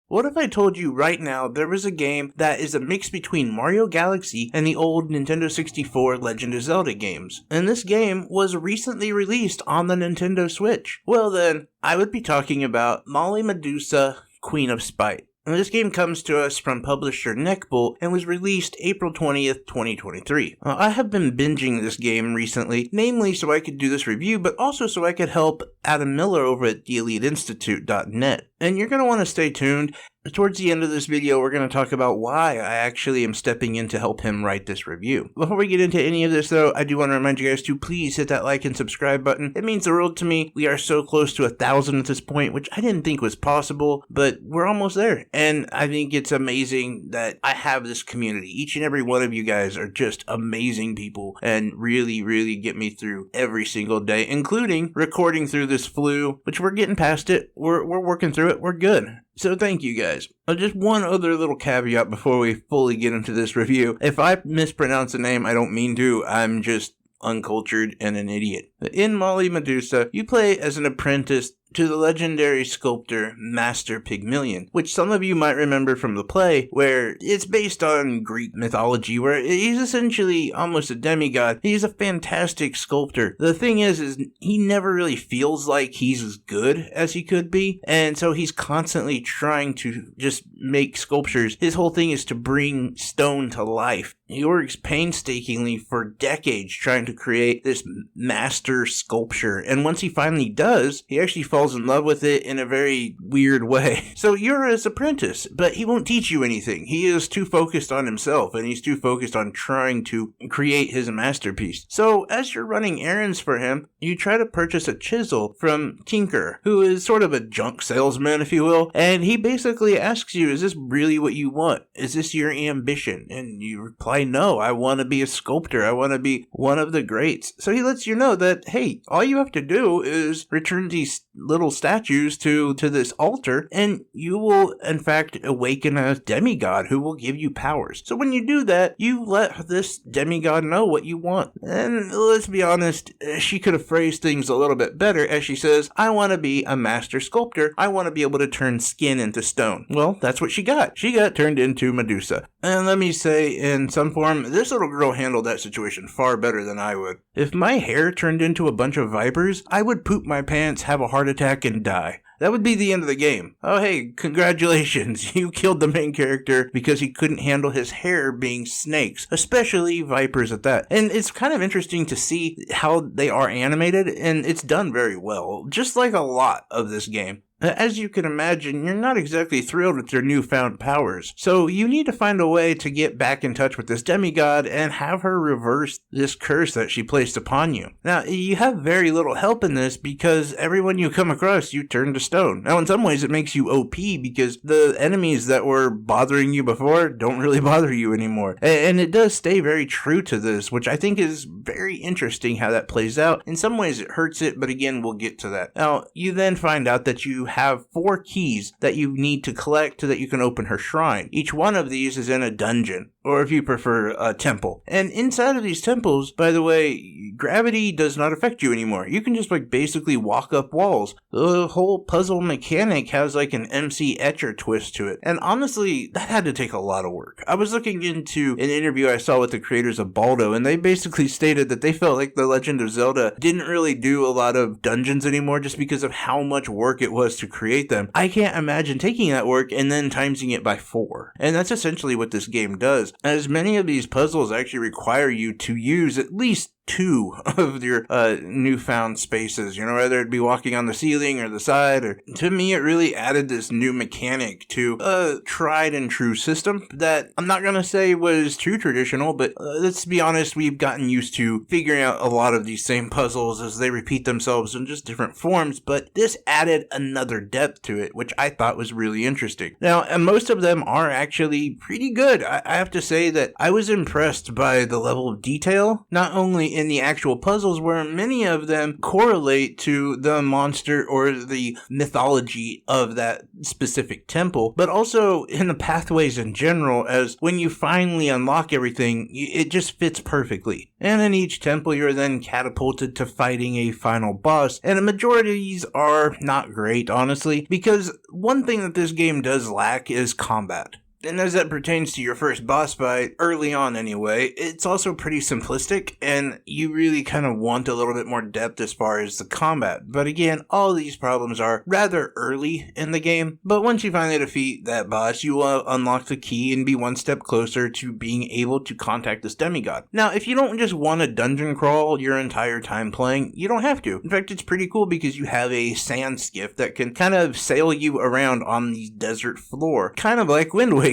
What if I told you right now there was a game that is a mix between Mario Galaxy and the old Nintendo 64 Legend of Zelda games, and this game was recently released on the Nintendo Switch? Well then, I would be talking about Molly Medusa, Queen of Spite. And this game comes to us from publisher Neckbolt and was released April 20th, 2023. I have been binging this game recently, namely so I could do this review, but also so I could help Adam Miller over at theeliteinstitute.net. And you're going to want to stay tuned. Towards the end of this video, we're going to talk about why I actually am stepping in to help him write this review. Before we get into any of this, though, I do want to remind you guys to please hit that like and subscribe button. It means the world to me. We are so close to 1,000 at this point, which I didn't think was possible, but we're almost there. And I think it's amazing that I have this community. Each and every one of you guys are just amazing people and really, really get me through every single day, including recording through this flu, which we're getting past it. We're working through it. We're good. So thank you guys. Just one other little caveat before we fully get into this review. If I mispronounce a name, I don't mean to. I'm just uncultured and an idiot. In Molly Medusa, you play as an apprentice to the legendary sculptor Master Pygmalion, which some of you might remember from the play, where it's based on Greek mythology, where he's essentially almost a demigod. He's a fantastic sculptor. The thing is he never really feels like he's as good as he could be, and so he's constantly trying to just make sculptures. His whole thing is to bring stone to life. He works painstakingly for decades trying to create this master sculpture, and once he finally does, he actually falls in love with it in a very weird way. So you're his apprentice, but he won't teach you anything. He is too focused on himself, and he's too focused on trying to create his masterpiece. So as you're running errands for him, you try to purchase a chisel from Tinker, who is sort of a junk salesman, if you will, and he basically asks you, is this really what you want? Is this your ambition? And you reply, no, I want to be a sculptor. I want to be one of the greats. So he lets you know that, hey, all you have to do is return these little statues to this altar, and you will, in fact, awaken a demigod who will give you powers. So when you do that, you let this demigod know what you want. And let's be honest, she could have phrased things a little bit better, as she says, I want to be a master sculptor. I want to be able to turn skin into stone. Well, that's what she got. She got turned into Medusa. And let me say, in some form, this little girl handled that situation far better than I would. If my hair turned into a bunch of vipers, I would poop my pants, have a heart attack, and die. That would be the end of the game. Oh, hey, congratulations. You killed the main character because he couldn't handle his hair being snakes, especially vipers at that. And it's kind of interesting to see how they are animated, and it's done very well, just like a lot of this game. As you can imagine, you're not exactly thrilled with your newfound powers, so you need to find a way to get back in touch with this demigod and have her reverse this curse that she placed upon you. Now, you have very little help in this because everyone you come across, you turn to stone. Now, in some ways, it makes you OP because the enemies that were bothering you before don't really bother you anymore. And it does stay very true to this, which I think is very interesting how that plays out. In some ways, it hurts it, but again, we'll get to that. Now, you then find out that you have 4 keys that you need to collect so that you can open her shrine. Each one of these is in a dungeon, or if you prefer, a temple. And inside of these temples, by the way, gravity does not affect you anymore. You can just basically walk up walls. The whole puzzle mechanic has an MC Etcher twist to it. And honestly, that had to take a lot of work. I was looking into an interview I saw with the creators of Baldo, and they basically stated that they felt like The Legend of Zelda didn't really do a lot of dungeons anymore just because of how much work it was to create them. I can't imagine taking that work and then timesing it by 4. And that's essentially what this game does, as many of these puzzles actually require you to use at least 2 of your newfound spaces, whether it be walking on the ceiling or the side. Or to me, it really added this new mechanic to a tried and true system that I'm not going to say was too traditional, but let's be honest, we've gotten used to figuring out a lot of these same puzzles as they repeat themselves in just different forms, but this added another depth to it, which I thought was really interesting. Now, and most of them are actually pretty good. I have to say that I was impressed by the level of detail, not only in the actual puzzles, where many of them correlate to the monster or the mythology of that specific temple, but also in the pathways in general, as when you finally unlock everything, it just fits perfectly. And in each temple, you're then catapulted to fighting a final boss, and a majority of these are not great, honestly, because one thing that this game does lack is combat. And as that pertains to your first boss fight, early on anyway, it's also pretty simplistic, and you really kind of want a little bit more depth as far as the combat. But again, all these problems are rather early in the game, but once you finally defeat that boss, you will unlock the key and be one step closer to being able to contact this demigod. Now, if you don't just want to dungeon crawl your entire time playing, you don't have to. In fact, it's pretty cool because you have a sand skiff that can kind of sail you around on the desert floor, kind of like Wind Waker,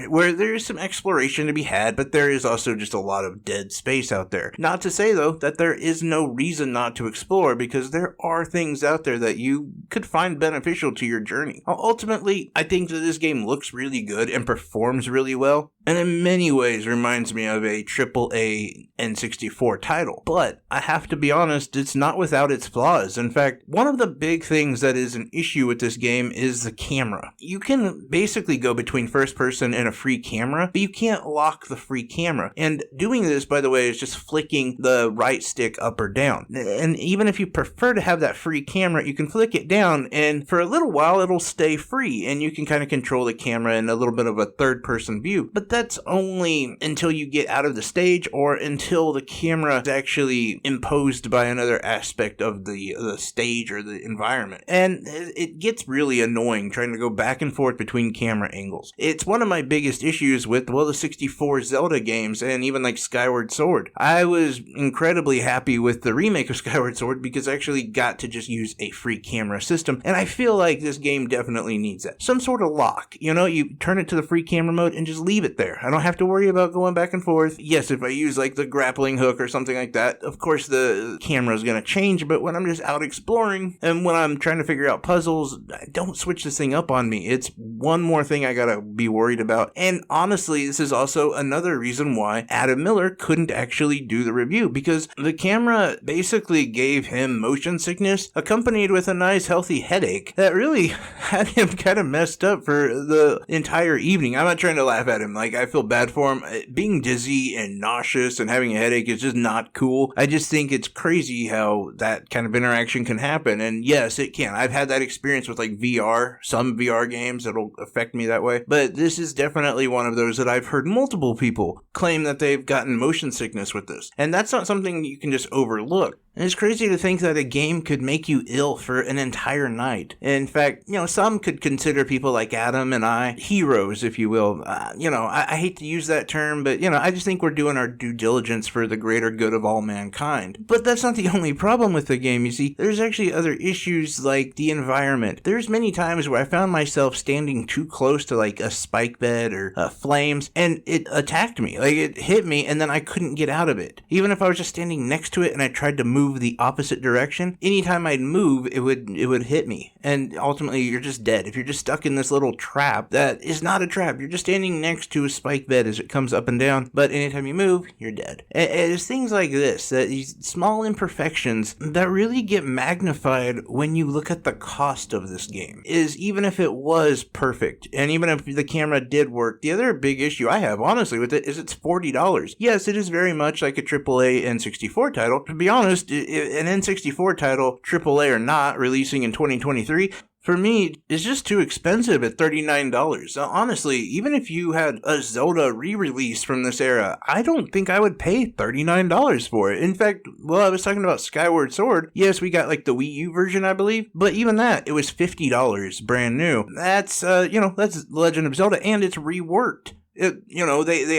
where there's some exploration to be had, but there is also just a lot of dead space out there. Not to say, though, that there is no reason not to explore, because there are things out there that you could find beneficial to your journey. Ultimately, I think that this game looks really good and performs really well, and in many ways reminds me of a AAA N64 title. But I have to be honest, it's not without its flaws. In fact, one of the big things that is an issue with this game is the camera. You can basically go between first person and a free camera, but you can't lock the free camera. And doing this, by the way, is just flicking the right stick up or down. And even if you prefer to have that free camera, you can flick it down, and for a little while it'll stay free, and you can kind of control the camera in a little bit of a third person view. But that's only until you get out of the stage, or until the camera is actually imposed by another aspect of the stage or the environment. And it gets really annoying trying to go back and forth between camera angles. It's one of my biggest issues with, well, the 64 Zelda games, and even like Skyward Sword. I was incredibly happy with the remake of Skyward Sword because I actually got to just use a free camera system, and I feel like this game definitely needs that. Some sort of lock. You know, you turn it to the free camera mode and just leave it there. I don't have to worry about going back and forth. Yes, if I use like the grappling hook or something like that, of course the camera is going to change, but when I'm just out exploring and when I'm trying to figure out puzzles, don't switch this thing up on me. It's one more thing I gotta be worried about. And honestly, this is also another reason why Adam Miller couldn't actually do the review, because the camera basically gave him motion sickness accompanied with a nice healthy headache that really had him kind of messed up for the entire evening. I'm not trying to laugh at him. Like, I feel bad for him. Being dizzy and nauseous and having a headache is just not cool. I just think it's crazy how that kind of interaction can happen. And yes, it can. I've had that experience with like VR, some VR games that'll affect me that way. But this is definitely one of those that I've heard multiple people claim that they've gotten motion sickness with this. And that's not something you can just overlook. And it's crazy to think that a game could make you ill for an entire night. In fact, some could consider people like Adam and I heroes, if you will. I hate to use that term, but, I just think we're doing our due diligence for the greater good of all mankind. But that's not the only problem with the game, you see. There's actually other issues like the environment. There's many times where I found myself standing too close to like a spike bed or flames, and it attacked me. Like, it hit me, and then I couldn't get out of it. Even if I was just standing next to it and I tried to move the opposite direction, anytime I'd move, it would hit me, and ultimately you're just dead. If you're just stuck in this little trap that is not a trap, you're just standing next to a spike bed as it comes up and down, but anytime you move, you're dead. And it's things like this, that these small imperfections that really get magnified when you look at the cost of this game, is even if it was perfect, and even if the camera did work, the other big issue I have, honestly, with it is it's $40. Yes, it is very much like a AAA N64 title. To be honest, an N64 title, AAA or not, releasing in 2023, for me, it's just too expensive at $39. Honestly, even if you had a Zelda re-release from this era, I don't think I would pay $39 for it. In fact, I was talking about Skyward Sword. Yes, we got like the Wii U version, I believe, but even that, it was $50 brand new. That's, that's Legend of Zelda, and it's reworked. They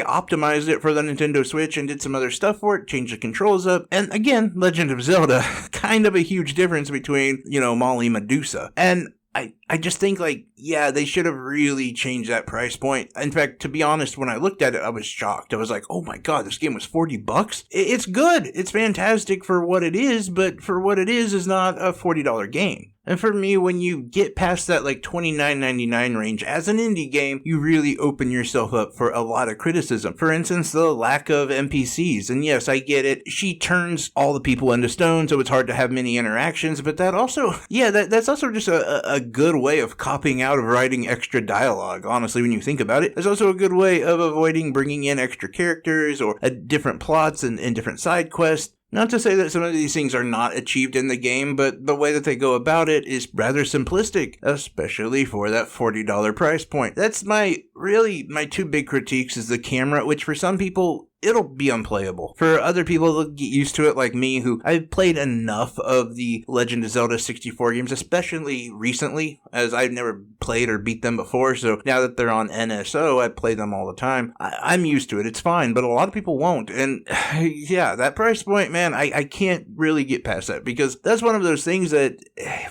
optimized it for the Nintendo Switch and did some other stuff for it, changed the controls up. And again, Legend of Zelda, kind of a huge difference between, Molly Medusa. And I just think they should have really changed that price point. In fact, to be honest, when I looked at it, I was shocked. I was like, oh my God, this game was $40? It's good. It's fantastic for what it is, but for what it is not a $40 game. And for me, when you get past that like $29.99 range, as an indie game, you really open yourself up for a lot of criticism. For instance, the lack of NPCs. And yes, I get it. She turns all the people into stone, so it's hard to have many interactions, but that also, that's also just a good way of copying out of writing extra dialogue, honestly, when you think about it. It's also a good way of avoiding bringing in extra characters or different plots and different side quests. Not to say that some of these things are not achieved in the game, but the way that they go about it is rather simplistic, especially for that $40 price point. That's my two big critiques is the camera, which for some people, it'll be unplayable. For other people, they'll get used to it, like me, who I've played enough of the Legend of Zelda 64 games, especially recently, as I've never played or beat them before, so now that they're on NSO, I play them all the time. I'm used to it, it's fine, but a lot of people won't, and yeah, that price point, man, I can't really get past that, because that's one of those things that,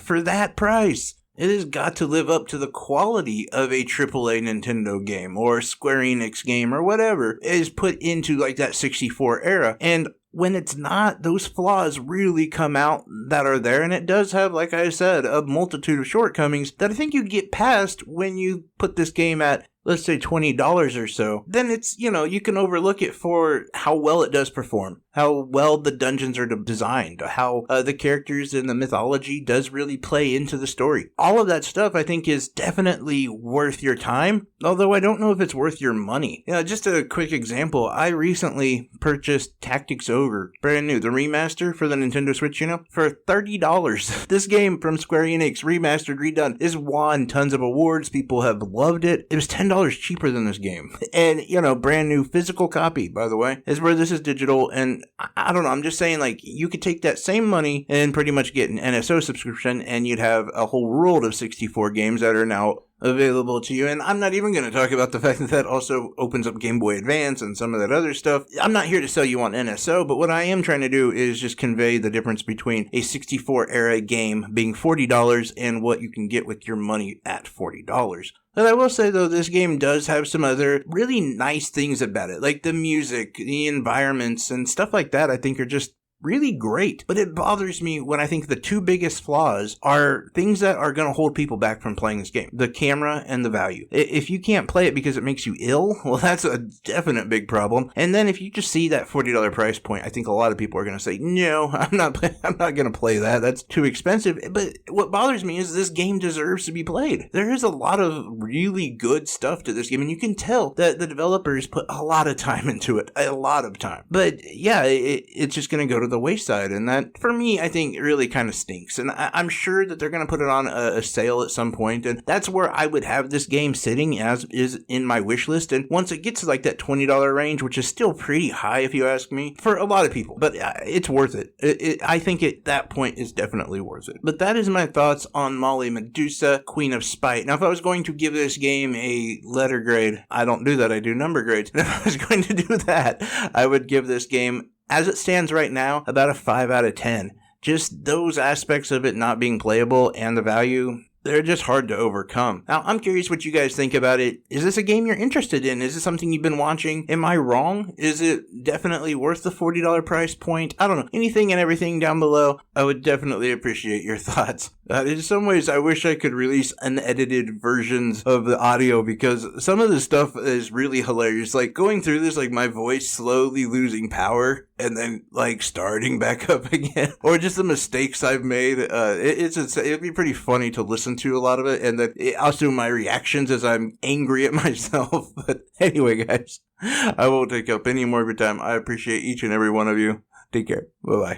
for that price, it has got to live up to the quality of a AAA Nintendo game or Square Enix game or whatever is put into like that 64 era. And when it's not, those flaws really come out that are there. And it does have, like I said, a multitude of shortcomings that I think you get past when you put this game at, let's say, $20 or so. Then it's, you can overlook it for how well it does perform, how well the dungeons are designed, how the characters and the mythology does really play into the story. All of that stuff, I think, is definitely worth your time, although I don't know if it's worth your money. Just a quick example, I recently purchased Tactics Ogre, brand new, the remaster for the Nintendo Switch, for $30. This game from Square Enix, remastered, redone, has won tons of awards. People have loved it. It was $10 cheaper than this game. And, brand new physical copy, by the way, is where this is digital. And I don't know, I'm just saying, like, you could take that same money and pretty much get an NSO subscription, and you'd have a whole world of 64 games that are now available to you. And I'm not even going to talk about the fact that also opens up Game Boy Advance and some of that other stuff. I'm not here to sell you on NSO, but what I am trying to do is just convey the difference between a 64 era game being $40 and what you can get with your money at $40. And I will say, though, this game does have some other really nice things about it, like the music, the environments, and stuff like that I think are just really great. But it bothers me when I think the two biggest flaws are things that are going to hold people back from playing this game. The camera and the value. If you can't play it because it makes you ill, well, that's a definite big problem. And then if you just see that $40 price point, I think a lot of people are going to say, no, I'm not going to play that. That's too expensive. But what bothers me is this game deserves to be played. There is a lot of really good stuff to this game, and you can tell that the developers put a lot of time into it. A lot of time. But yeah, it's just going to go to the wayside, and that, for me, I think really kind of stinks. And I'm sure that they're going to put it on a sale at some point, and that's where I would have this game sitting as is in my wish list. And once it gets to like that $20 range, which is still pretty high if you ask me, for a lot of people, but it's worth it. I think at that point is definitely worth it. But that is my thoughts on Molly Medusa, Queen of Spite. Now, if I was going to give this game a letter grade, I don't do that, I do number grades. If I was going to do that, I would give this game, as it stands right now, about a 5 out of 10. Just those aspects of it not being playable and the value, they're just hard to overcome. Now, I'm curious what you guys think about it. Is this a game you're interested in? Is this something you've been watching? Am I wrong? Is it definitely worth the $40 price point? I don't know. Anything and everything down below, I would definitely appreciate your thoughts. In some ways, I wish I could release unedited versions of the audio, because some of this stuff is really hilarious. Like, going through this, like, my voice slowly losing power and then, like, starting back up again. Or just the mistakes I've made. It'd be pretty funny to listen to a lot of it. And then also my reactions as I'm angry at myself. But anyway, guys, I won't take up any more of your time. I appreciate each and every one of you. Take care. Bye-bye.